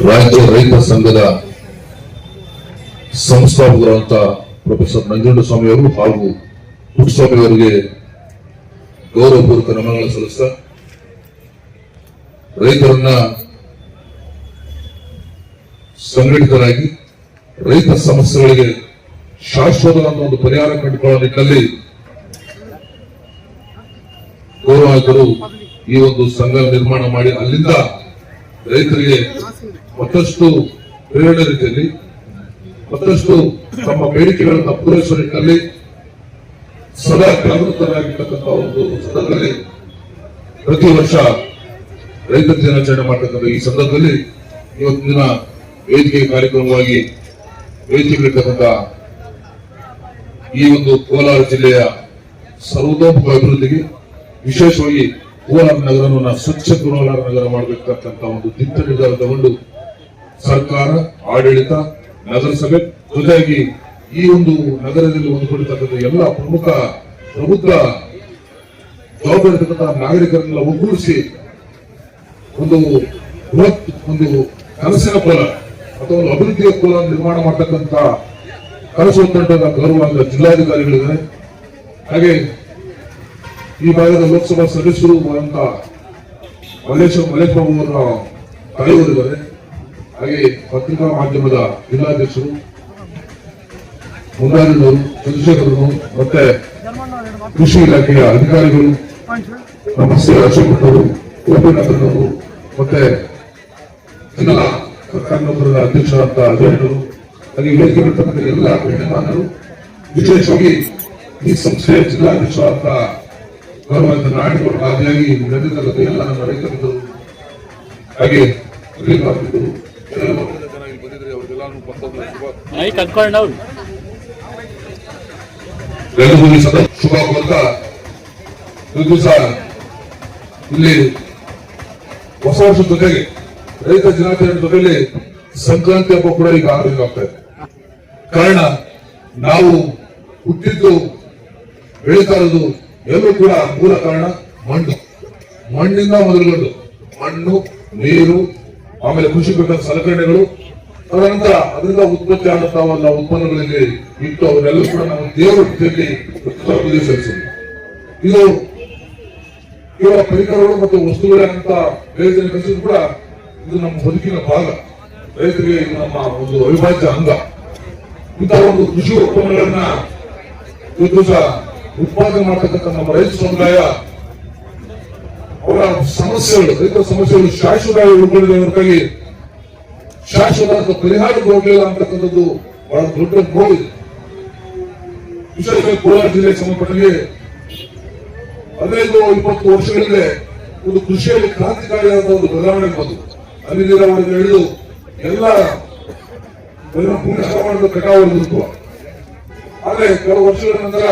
ರಾಜ್ಯ ರೈತ ಸಂಘದ ಸಂಸ್ಥಾಪಕರಾದಂತಹ ಪ್ರೊಫೆಸರ್ ನಂಜುಂಡಸ್ವಾಮಿ ಅವರು ಹಾಗೂ ಪುಟ್ಟಸ್ವಾಮಿ ಅವರಿಗೆ ಗೌರವಪೂರ್ವಕ ನಮನಗಳನ್ನು ಸಲ್ಲಿಸ್ತಾ ರೈತರನ್ನ ಸಂಘಟಿತರಾಗಿ ರೈತ ಸಮಸ್ಯೆಗಳಿಗೆ ಶಾಶ್ವತವಾದ ಒಂದು ಪರಿಹಾರ ಕಂಡುಕೊಳ್ಳುವ ನಿಟ್ಟಿನಲ್ಲಿ ಗೌರವಾಯುಕ್ತರು ಈ ಒಂದು ಸಂಘ ನಿರ್ಮಾಣ ಮಾಡಿ ಅಲ್ಲಿಂದ ರೈತರಿಗೆ ಮತ್ತಷ್ಟು ಪ್ರೇರಣೆ ರೀತಿಯಲ್ಲಿ ಮತ್ತಷ್ಟು ತಮ್ಮ ಬೇಡಿಕೆಗಳನ್ನು ಪೂರೈಸುವ ನಿಟ್ಟಿನಲ್ಲಿ ಸದಾ ಜಾಗೃತರಾಗಿರ್ತಕ್ಕಂಥ ಒಂದು ಸಂದರ್ಭದಲ್ಲಿ ಪ್ರತಿ ವರ್ಷ ರೈತರ ದಿನಾಚರಣೆ ಮಾಡತಕ್ಕಂಥ ಈ ಸಂದರ್ಭದಲ್ಲಿ ಇವತ್ತಿನ ವೇದಿಕೆ ಕಾರ್ಯಕ್ರಮವಾಗಿ ವೇದಿಕೆಗಳಿರ್ತಕ್ಕಂಥ ಈ ಒಂದು ಕೋಲಾರ ಜಿಲ್ಲೆಯ ಸರ್ವತೋಮುಖ ಅಭಿವೃದ್ಧಿಗೆ ವಿಶೇಷವಾಗಿ ಕೋಲಾರ ನಗರವನ್ನು ಸ್ವಚ್ಛ ಕೋಲಾರ ನಗರ ಮಾಡಬೇಕಂತ ಒಂದು ದಿಟ್ಟ ನಿರ್ಧಾರ ತಗೊಂಡು ಸರ್ಕಾರ, ಆಡಳಿತ, ನಗರಸಭೆ ಜೊತೆಯಾಗಿ ಈ ಒಂದು ನಗರದಲ್ಲಿ ಹೊಂದಿಕೊಂಡಿರ್ತಕ್ಕಂಥ ಎಲ್ಲ ಪ್ರಬುದ್ಧ ಜವಾಬ್ದಾರಿ ನಾಗರಿಕರನ್ನೆಲ್ಲ ಒಗ್ಗೂಡಿಸಿ ಒಂದು ಬೃಹತ್ ಒಂದು ಕನಸಿನ ಕೋಲಾರ ಅಥವಾ ಒಂದು ಅಭಿವೃದ್ಧಿಯ ಕೋಲಾರ ನಿರ್ಮಾಣ ಮಾಡತಕ್ಕಂಥ ಕನಸು ಹೊತ್ತಂತಹ ಗೌರವಾದ ಜಿಲ್ಲಾಧಿಕಾರಿಗಳಿದ್ದಾರೆ. ಹಾಗೆ ಈ ಭಾಗದ ಲೋಕಸಭಾ ಸದಸ್ಯರು ಅಂತ ಮಲ್ಲೇಶ್ ಬಾಬು ಅವರ ತಾಯಿಯವರಿದ್ದಾರೆ. ಹಾಗೆ ಪತ್ರಿಕಾ ಮಾಧ್ಯಮದ ಜಿಲ್ಲಾಧ್ಯಕ್ಷರು ಮುಂದಾರಿನವರು, ಚಂದ್ರಶೇಖರರು, ಮತ್ತೆ ಕೃಷಿ ಇಲಾಖೆಯ ಅಧಿಕಾರಿಗಳು, ನಮ್ಮ ಅಶೋಕರು, ಗೋಪಿನಾಥನವರು, ಮತ್ತೆ ಜಿಲ್ಲಾ ಸರ್ಕಾರಿ ನೌಕರರ ಅಧ್ಯಕ್ಷರಾದ ಅಜಯರು, ಹಾಗೆ ವೇದಿಕೆ ಇರತಕ್ಕಂಥ ಎಲ್ಲ ಗಣ್ಯಮಾನರು, ವಿಶೇಷವಾಗಿ ಈ ಸಂಸ್ಥೆಯ ಜಿಲ್ಲಾಧ್ಯಕ್ಷರಾದ ಗೌರವಾದ ನಾಯಕರು ಆದಿಯಾಗಿ ನಡೆದಿರ್ತಕ್ಕಂಥ ಎಲ್ಲ ನಮ್ಮ ರೈತರು, ಹಾಗೆ ಶುಭ ಕೋರ್ತಾ ದಿವಸ ಇಲ್ಲಿ ಹೊಸ ವರ್ಷದ ಜೊತೆಗೆ ರೈತ ದಿನಾಚರಣೆ ಜೊತೆಯಲ್ಲಿ ಸಂಕ್ರಾಂತಿ ಹಬ್ಬ ಕೂಡ ಈಗ ಆರಂಭ ಇದೆ. ಕಾರಣ ನಾವು ಹುಟ್ಟಿದ್ದು ಬೆಳೀತಾ ಇರೋದು ಎಲ್ಲೂ ಕೂಡ ಮೂಲ ಕಾರಣ ಮಣ್ಣಿಂದ ಮೊದಲುಗೊಂಡು ಮಣ್ಣು, ನೀರು, ಆಮೇಲೆ ಕೃಷಿ ಬೇಕಾದ ಸಲಕರಣೆಗಳು, ತದನಂತರ ಅದರಿಂದ ಉತ್ಪತ್ತಿ ಆದಂತಹ ಉತ್ಪನ್ನಗಳಲ್ಲಿ ಇಟ್ಟು ಅವರೆಲ್ಲೂ ಕೂಡ ನಾವು ದೇವರ ರೀತಿಯಲ್ಲಿ ಪೂಜೆ ಸಲ್ಲಿಸೋದು. ಇದು ಕೇವಲ ಪರಿಕರಗಳು ಮತ್ತು ವಸ್ತುಗಳಂತ ಬೇರೆ ಕಲಿಸಿದ್ರು ಕೂಡ ಇದು ನಮ್ಮ ಬದುಕಿನ ಭಾಗ. ರೈತರಿಗೆ ಇದು ನಮ್ಮ ಒಂದು ಅವಿಭಾಜ್ಯ ಅಂಗ. ಇಂತಹ ಒಂದು ಕೃಷಿ ಉತ್ಪನ್ನಗಳನ್ನ ಇವತ್ತು ಸಹ ಉತ್ಪಾದನೆ ಮಾಡತಕ್ಕಂಥ ನಮ್ಮ ರೈತ ಸಮುದಾಯ ಅವರ ಸಮಸ್ಯೆಗಳು, ರೈತರ ಸಮಸ್ಯೆಗಳು ಶಾಶ್ವತವಾಗಿ ಉಳ್ಕೊಂಡಿದೆ ಹೊರತಾಗಿ ಶಾಶ್ವತ ಪರಿಹಾರ ಕೊಡಲಿಲ್ಲ ಅಂತಕ್ಕಂಥದ್ದು ಬಹಳ ದೊಡ್ಡ ನೋವಿದೆ. ವಿಶೇಷವಾಗಿ ಕೋಲಾರ ಜಿಲ್ಲೆಗೆ ಸಂಬಂಧಪಟ್ಟಂಗೆ 15-20 ವರ್ಷಗಳಿಂದ ಒಂದು ಕೃಷಿಯಲ್ಲಿ ಕ್ರಾಂತಿಕಾರಿಯಾದ ಒಂದು ಬದಲಾವಣೆ ಬಂದು ಅಲ್ಲಿ ನೀರಾವರಿ ಹಿಡಿದು ಎಲ್ಲ ಭೂಮಿ ಹವಾಮಾನದ ಕಟಾವು. ಆದ್ರೆ ಕೆಲವು ವರ್ಷಗಳ ನಂತರ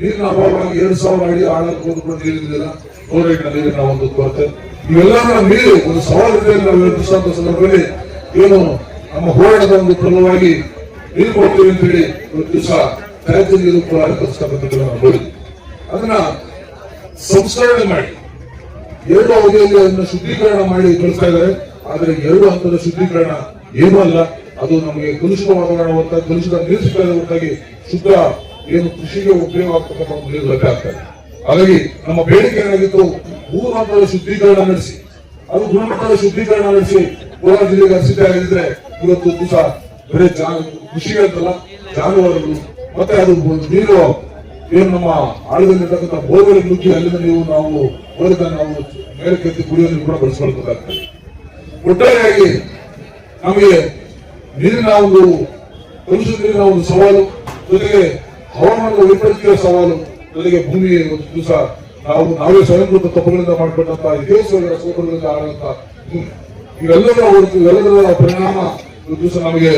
ನೀರಿನ ಅಭಾವವಾಗಿ 2000 ಅಡಿ ಆಳಕ್ಕೆ ನೀರಿಲ್ಲ, ಕ್ಲೋರೈಡ್ನ ನೀರಿನ ಒಂದು ಕೊರತೆ, ಇವೆಲ್ಲ ಮೀರಿ ಒಂದು ಸವಾಲಿದೆ ನಾವು ಎದುರಿಸುವಂತ ಸಂದರ್ಭದಲ್ಲಿ ಏನು ನಮ್ಮ ಹೋರಾಟದ ಒಂದು ಫಲವಾಗಿ ನೀರು ಕೊಡ್ತೀವಿ ಅಂತ ಹೇಳಿ ಒಂದು ದಿವಸ ತ್ಯಾಜ್ಯ ನೀರು ಕೂಡ ಹರಿಸ್ತಕ್ಕಂಥದ್ದನ್ನು ನಾವು ನೋಡಿದ್ವಿ. ಅದನ್ನ ಸಂಸ್ಕರಣೆ ಮಾಡಿ 2 ಅವಧಿಯಲ್ಲಿ ಅದನ್ನು ಶುದ್ಧೀಕರಣ ಮಾಡಿ ಕಳಿಸ್ತಾ ಇದ್ದಾರೆ. ಆದ್ರೆ 2 ಹಂತದ ಶುದ್ಧೀಕರಣ ಏನೂ ಅಲ್ಲ. ಅದು ನಮಗೆ ಕಲುಷಿತ ವಾತಾವರಣ ಹೊರತಾಗಿ, ಕಲುಷಿತ ನೀರು ಸಿಗ್ತಾ ಹೊರತಾಗಿ ಶುದ್ಧ ಏನು ಕೃಷಿಗೆ ಉಪಯೋಗ ಆಗ್ತಕ್ಕಂಥ ಒಂದು ನೀರು ಲಭ್ಯ ಆಗ್ತದೆ. ಹಾಗಾಗಿ ನಮ್ಮ ಬೇಡಿಕೆ ಏನಾಗಿತ್ತು, 3 ಹಂತದ ಶುದ್ಧೀಕರಣ ನಡೆಸಿ, ಅದು ಗುಣಮಟ್ಟದ ಶುದ್ಧೀಕರಣ ನಡೆಸಿ ಕೋಲಾರ ಜಿಲ್ಲೆಗೆ ಹಸಿತೆ ಆಗಿದ್ರೆ ಇವತ್ತು ದಿವಸ ಬರೀ ಕೃಷಿಗೆ ಅಂತಲ್ಲ, ಜಾನುವಾರುಗಳು ಮತ್ತೆ ಅದು ನೀರು ಏನು ನಮ್ಮ ಆಳದಲ್ಲಿರ್ತಕ್ಕಂಥ ಬೋರ್ಗಳಿಗೆ ನುಗ್ಗಿ ಅಲ್ಲಿಂದ ನಾವು ಬೋರಿದ ನಾವು ಮೇಲಕ್ಕೆತ್ತಿ ಕುಡಿಯೋ ನೀರು ಕೂಡ ಬಳಸ್ಕೊಳ್ಬೇಕಾಗ್ತದೆ. ಒಟ್ಟಾರೆಯಾಗಿ ನಮಗೆ ನೀರಿನ ಒಂದು ಕಲುಷಿತ ನೀರಿನ ಒಂದು ಸವಾಲು, ಜೊತೆಗೆ ಹವಾಮಾನದ ವೈಪರೀತ್ಯ ಸವಾಲು, ಜೊತೆಗೆ ಭೂಮಿ ಒಂದು ದಿವಸ ನಾವೇ ಸ್ವಯಂಕೃತ ತಪ್ಪುಗಳಿಂದ ಮಾಡಿಕೊಂಡಂತ ದೇಶಗಳ ಸೋದರಗಳಿಂದ ಆದಂತ ಇವೆಲ್ಲದರ ಪರಿಣಾಮ ಒಂದು ದಿವಸ ನಮಗೆ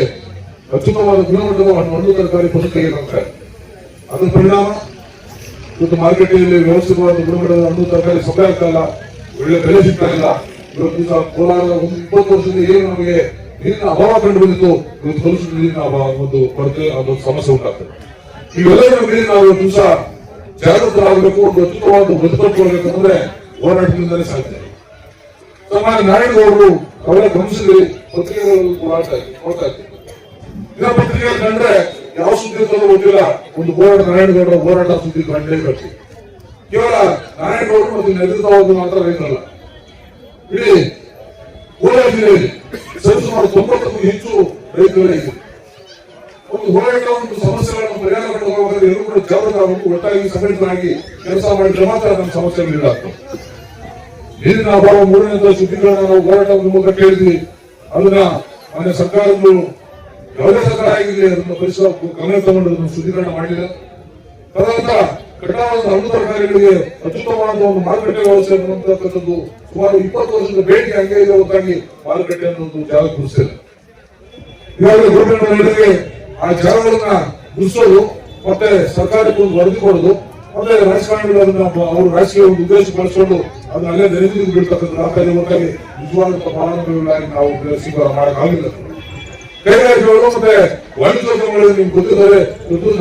ಅತ್ಯುತ್ತಮವಾದ ಗುಣಮಟ್ಟದ ಹಣ್ಣು ತರಕಾರಿ ಫಸಲು ತೆಗೆದುಕೊಂಡ್ರೆ ಅದರ ಪರಿಣಾಮ ಇವತ್ತು ಮಾರುಕಟ್ಟೆಯಲ್ಲಿ ವ್ಯವಸ್ಥಿತವಾದ ಗುಣಮಟ್ಟದ ಹಣ್ಣು ತರಕಾರಿ ಸೊಪ್ಪೆ ಆಗ್ತಾ ಇಲ್ಲ, ಒಳ್ಳೆ ಬೆಲೆ ಸಿಗ್ತಾ ಇಲ್ಲ. ಇವತ್ತು ದಿವಸ ಕೋಲಾರದ 20 ವರ್ಷದಿಂದ ಏನು ನಮಗೆ ನೀರಿನ ಅಭಾವ ಕಂಡು ಬಂದಿತ್ತು, ಇವತ್ತು ಕಲುಷಿತ ನೀರಿನ ಅಭಾವ ಒಂದು ಕೊರತೆ, ಅದೊಂದು ಸಮಸ್ಯೆ ಉಂಟಾಗ್ತದೆ. ಇವೆಲ್ಲರ ಮೇಲೆ ನಾವು ದಿವಸ ಜಾಗೃತರಾಗಬೇಕು, ಒಂದು ಅತ್ಯುತ್ತಮವಾದ ಬದುಕಲು ಕೊಡಬೇಕಂದ್ರೆ ಹೋರಾಟದಿಂದಲೇ ಸಾಧ್ಯ. ಸನ್ಮಾನ್ಯ ನಾರಾಯಣಗೌಡರು ಅವರ ಗಮನಿಸಿದ್ರಿ ಪತ್ರಿಕೆಗಳಲ್ಲಿ ನೋಡ್ತಾ ಇದ್ದೀವಿ. ದಿನಪತ್ರಿಕೆ ಕಂಡ್ರೆ ಯಾವ ಸುದ್ದಿ ಅಂತ ಗೊತ್ತಿಲ್ಲ. ಒಂದು ಹೋರಾಟ ನಾರಾಯಣಗೌಡರ ಹೋರಾಟ ಸುದ್ದಿ ಕಂಡೇ ಬರ್ತೀವಿ. ಕೇವಲ ನಾರಾಯಣಗೌಡರು ಮತ್ತು ನೇತೃತ್ವವನ್ನು ಮಾತ್ರ ರೈತರಲ್ಲ, ಇಡೀ ಕೋಲಾರ ಜಿಲ್ಲೆಯಲ್ಲಿ ಸರಿಸುಮಾರು 90ಕ್ಕೂ ಹೆಚ್ಚು ರೈತರಿಗೆ ಒಂದು ಹೋರಾಟ, ಒಂದು ಸಮಸ್ಯೆಗಳನ್ನು ಪರಿಹಾರ ಕಂಡುಕೊಳ್ಳಬೇಕಾದ್ರೆ ಎಲ್ಲರೂ ಕೂಡ ಜಾಗೃತರಾಗಬೇಕು, ಒಟ್ಟಾಗಿ ಸಂಘಟಿತರಾಗಿ ಕೆಲಸ ಮಾಡಿದ್ರೆ ಮಾತ್ರ ನಮ್ಮ ಸಮಸ್ಯೆಗಳು ಈಡಾಗ್ತವೆ. ನೀರಿನ ಅಭಾವ 3ನೇ ಸುದ್ದಿಗಳನ್ನ ನಾವು ಹೋರಾಟದ ಮೂಲಕ ಕೇಳಿದ್ವಿ. ಅದನ್ನ ಮಾನ್ಯ ಸರ್ಕಾರಗಳು ಯಾವುದೇ ಸರ್ಕಾರ ಆಗಿದೆ ಅದನ್ನು ಪರಿಸರ ಗಮನ ತಗೊಂಡು ಶುದ್ಧೀಕರಣ ಮಾಡಿಲ್ಲ. ತದನಂತರ ಕಟಾವಾದ ಹಣ್ಣು ತರಕಾರಿಗಳಿಗೆ ಅತ್ಯುತ್ತಮವಾದ ಒಂದು ಮಾರುಕಟ್ಟೆ ವ್ಯವಸ್ಥೆ ಅನ್ನುವಂಥದ್ದು ಸುಮಾರು 20 ವರ್ಷದ ಬೇಡಿಕೆ ಹಂಗೆ ಇದೆ ಹೊರತಾಗಿ ಮಾರುಕಟ್ಟೆ ಅನ್ನೋದು ಜಾಗ ಗುರುತಿಸಿಲ್ಲ. ಈಗಾಗಲೇ ಗೌರ್ಮೆಂಟ್ ರೈತರಿಗೆ ಆ ಜಾಗಗಳನ್ನ ಗುರುತಿಸೋದು, ಮತ್ತೆ ಸರ್ಕಾರಕ್ಕೆ ಒಂದು ವರದಿ ಕೊಡೋದು, ಮತ್ತೆ ರಾಜಕಾರಣಿಗಳನ್ನ ಅವರು ರಾಜಕೀಯ ಒಂದು ಉದ್ದೇಶ ಬಳಸಿಕೊಂಡು ಅದನ್ನ ಅಲ್ಲೇ ನೆನೆದು ಬೀಳ್ತಕ್ಕಂಥ ರಾಜ್ಯದಲ್ಲಿ ಹೊರತಾಗಿ ನಿಜವಾದಂತ ಫಲಾನುಭವಿಗಳಾಗಿ ನಾವು ಸ್ವೀಕಾರ ಮಾಡೋಕ್ಕಾಗಿಲ್ಲ. ಕೈಗಾರಿಕೆಗಳು ಮತ್ತೆ ವಾಣಿಜ್ಯೋದ್ಯಮಗಳು ನಿಮ್ಗೆ ಗೊತ್ತಿದ್ದಾರೆ.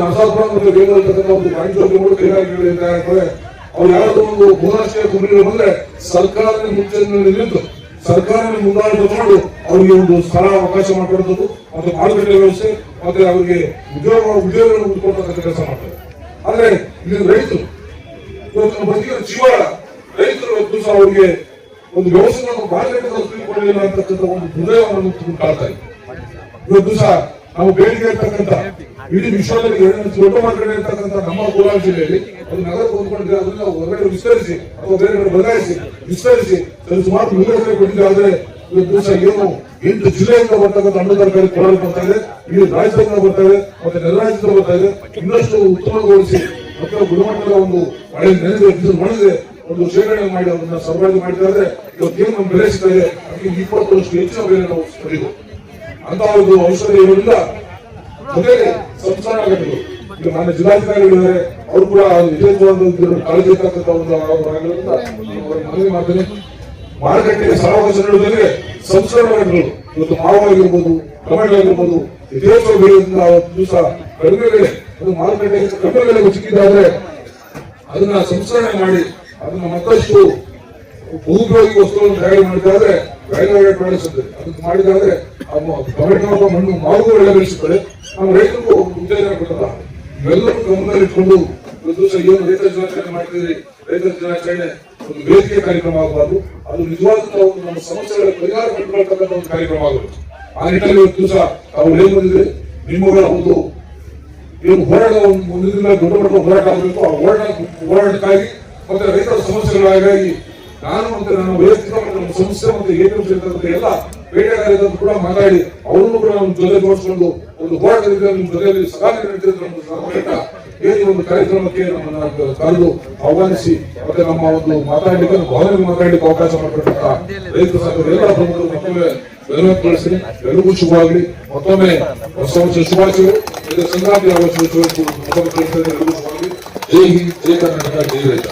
ನರಸಾಪುರ ಮತ್ತೆ ಬೇಗತಕ್ಕಂಥ ಒಂದು ವಾಣಿಜ್ಯೋದ್ಯಮಗಳು ಕೈಗಾರಿಕೆಗಳಿದ್ದಾರೆ. ಅವ್ರು ಯಾರಾದ್ರೂ ಒಂದು ಬಹುರಾಷ್ಟ್ರೀಯ ಕಂಪನಿಗಳು ಬಂದ್ರೆ ಸರ್ಕಾರದ ಮುಂಚೆನಲ್ಲಿ ನಿಂತು ಸರ್ಕಾರದ ಮುಂದಾಳು ತಗೊಂಡು ಅವರಿಗೆ ಒಂದು ಸ್ಥಳ ಅವಕಾಶ ಮಾಡಿಕೊಡುವುದು, ಮತ್ತೆ ಮಾರುಕಟ್ಟೆ ವ್ಯವಸ್ಥೆ, ಮತ್ತೆ ಅವರಿಗೆ ಉದ್ಯೋಗಗಳನ್ನು ಹುಡುಕೊಡ್ತಕ್ಕಂಥ ಕೆಲಸ ಮಾಡ್ತಾರೆ. ಆದ್ರೆ ಇಲ್ಲಿ ರೈತರು ಇವತ್ತು ಬದುಕಿನ ಜೀವ ರೈತರು ದಿವಸ ಅವರಿಗೆ ಒಂದು ವ್ಯವಸ್ಥೆಯನ್ನು ಮಾರುಕಟ್ಟೆಗಳನ್ನು ತಿಳ್ಕೊಳ್ಳಿಲ್ಲ ಅಂತಕ್ಕಂಥ ಒಂದು ಹೃದಯವನ್ನು ಕಾಡ್ತಾ ಇದೆ. ಇವತ್ತು ದಿವಸ ನಾವು ಬೇಡಿಕೆ ಇರ್ತಕ್ಕಂಥ ಇಡೀ ವಿಶ್ವದಲ್ಲಿ ದೊಡ್ಡ ಮಾರುಕಟ್ಟೆ ಇರ್ತಕ್ಕಂಥ ನಮ್ಮ ಕೋಲಾರ ಜಿಲ್ಲೆಯಲ್ಲಿ ಅದು ನಗರಕ್ಕೆ ಹೊಂದ್ಕೊಂಡಿದೆ. ಅದನ್ನ ಹೊರಗಡೆ ವಿಸ್ತರಿಸಿ ಅಥವಾ ಬೇರೆ ಕಡೆ ಬದಲಾಯಿಸಿ ವಿಸ್ತರಿಸಿ ಸುಮಾರು 100 ಎಕರೆ ಕೊಟ್ಟಿದೆ. ಆದ್ರೆ ಇವತ್ತು ದಿವಸ ಏನು 8 ಜಿಲ್ಲೆಯಿಂದ ಬರ್ತಕ್ಕಂಥ ಹಣ್ಣು ತರಕಾರಿ ಕೋಲಾರ ಬರ್ತಾ ಇದೆ, ಇಲ್ಲಿ ರಾಜ್ಯದಿಂದ ಬರ್ತಾ ಇದೆ, ಮತ್ತೆ ನೆಲ ರಾಜ್ಯದಿಂದ ಬರ್ತಾ ಇದೆ. ಇನ್ನಷ್ಟು ಉತ್ತಮಗೊಳಿಸಿ ಮತ್ತೆ ಗುಣಮಟ್ಟದ ಒಂದು ಮಳೆ ನೆನೆದಿದೆ ಮಾಡಿದೆ ಒಂದು ಶೇಖರಣೆ ಮಾಡಿ ಅದನ್ನ ಸರಬರಾಜು ಮಾಡಿದ್ರೆ ಇವತ್ತೇನು ನಮ್ಮ ಬೆಲೆ ಸಿಗ್ತಾ ಇದೆ ಅದಕ್ಕೆ 20 ವರ್ಷ ಹೆಚ್ಚಿನ ಬೆಲೆ ನಾವು ಪಡೆಯಬಹುದು ಅಂತ ಒಂದು ಔಷಧ ಇರೋದ್ರಿಂದ ಜೊತೆಗೆ ಸಂಸ್ಥಾನ ಘಟಕಗಳು ಈಗ ನನ್ನ ಜಿಲ್ಲಾಧಿಕಾರಿಗಳಿದ್ದಾರೆ, ಅವರು ಕೂಡ ವಿಶೇಷವಾದ ಕಾಳಜಿ ಇರ್ತಕ್ಕಂಥ ಒಂದು ಮನವಿ ಮಾಡ್ತೇನೆ. ಮಾರುಕಟ್ಟೆಗೆ ಸಾವಕಾಶ ನೀಡುವುದಕ್ಕೆ ಸಂಸ್ಕರಣಾ ಘಟಕಗಳು ಇವತ್ತು ಮಾವು ಆಗಿರ್ಬೋದು, ಟೊಮೆಟೊ ಆಗಿರ್ಬೋದು, ಯಥೇಚ್ಛ ಬೆಳೆಯೋದ್ರಿಂದ ಅವತ್ತು ದಿವಸ ಕಡಿಮೆ ಬೆಲೆ ಅದು ಮಾರುಕಟ್ಟೆಗೆ ಕಡಿಮೆ ಬೆಲೆಗೆ ಸಿಕ್ಕಿದ್ದಾದ್ರೆ ಅದನ್ನ ಸಂಸ್ಕರಣೆ ಮಾಡಿ ಅದನ್ನ ಮತ್ತಷ್ಟು ಬಹುಪಯೋಗಿ ವಸ್ತುಗಳನ್ನು ತಯಾರಿ ಮಾಡಿದಾದ್ರೆ ವ್ಯಾಲ್ಯೂ ಬೆಳೆಸುತ್ತದೆ. ಅದಕ್ಕೆ ಮಾಡಿದಾದ್ರೆ ಟೊಮೆಟೊ ಮಣ್ಣು ಮಾವು ಬೆಳೆ ಬೆಳೆಸುತ್ತದೆ. ನಾವು ರೈತರಿಗೂ ಉತ್ತೇಜನ ಕೊಟ್ಟಲ್ಲ. ಇವೆಲ್ಲರೂ ಗಮನದಲ್ಲಿಟ್ಕೊಂಡು ದಿವಸ ಏನು ರೈತರ ದಿನಾಚರಣೆ ಮಾಡ್ತಿದ್ರಿ, ರೈತರ ದಿನಾಚರಣೆ ಒಂದು ವೇದಿಕೆ ಕಾರ್ಯಕ್ರಮ ಆಗಬಾರ್ದು, ಅದು ನಿಜವಾದಂತಹ ಒಂದು ನಮ್ಮ ಸಮಸ್ಯೆಗಳ ಪರಿಹಾರ ಕಂಡುಕೊಳ್ತಕ್ಕಂಥ ಒಂದು ಕಾರ್ಯಕ್ರಮ ಆಗಬೇಕು. ಆ ನಿಟ್ಟಿನಲ್ಲಿ ಇವತ್ತು ದಿವಸ ತಾವು ಏನ್ ಬಂದಿದ್ರೆ ನಿಮ್ಮಗಳ ಒಂದು ಏನು ಹೋರಾಟ ಮುಂದಿನ ದೊಡ್ಡ ಮಟ್ಟದ ಹೋರಾಟ ಆಗಬೇಕು. ಆ ಹೋರಾಟಕ್ಕಾಗಿ ಮತ್ತೆ ರೈತರ ಸಮಸ್ಯೆಗಳಾಗಿ ನಾನು ಮತ್ತೆ ನನ್ನ ವೈಯಕ್ತಿಕ ನಮ್ಮ ಸಂಸ್ಥೆ ಮತ್ತೆ ಏಕಂತ ಎಲ್ಲ ಬೇಟೆಗಾರರು ಕೂಡ ಮಾತಾಡಿ ಅವರನ್ನು ಕೂಡ ನಮ್ಮ ಜೊತೆ ಜೋಡಿಸಿಕೊಂಡು ಒಂದು ಹೋರಾಟದಿಂದ ನಿಮ್ಮ ಜೊತೆಯಲ್ಲಿ ಸಭಾ ಏನು ಒಂದು ಕಾರ್ಯಕ್ರಮಕ್ಕೆ ನಮ್ಮನ್ನ ಕರೆದು ಆಹ್ವಾನಿಸಿ ಮತ್ತೆ ನಮ್ಮ ಒಂದು ಮಾತಾಡಲಿಕ್ಕೆ ಭಾವನೆಗೆ ಮಾತಾಡಲಿಕ್ಕೆ ಅವಕಾಶ ಮಾಡಿಕೊಟ್ಟಂತ ರೈತ ಸಂಘದ ಎಲ್ಲ ಪ್ರಮುಖರು ಮತ್ತೊಮ್ಮೆ ಬೆಳವಣಿಗೆ ಎಲ್ಲರಿಗೂ ಶುಭವಾಗಲಿ. ಮತ್ತೊಮ್ಮೆ ಹೊಸ ವರ್ಷ ಶುಭಾಶಯಗಳು. ಸಂಕ್ರಾಂತಿ ಎಲ್ಲರಿಗೂ ಶುಭವಾಗಲಿ. ಜೈ ಹಿಂದ್, ಜೈ ಕರ್ನಾಟಕ, ಜೈ ರೈತ.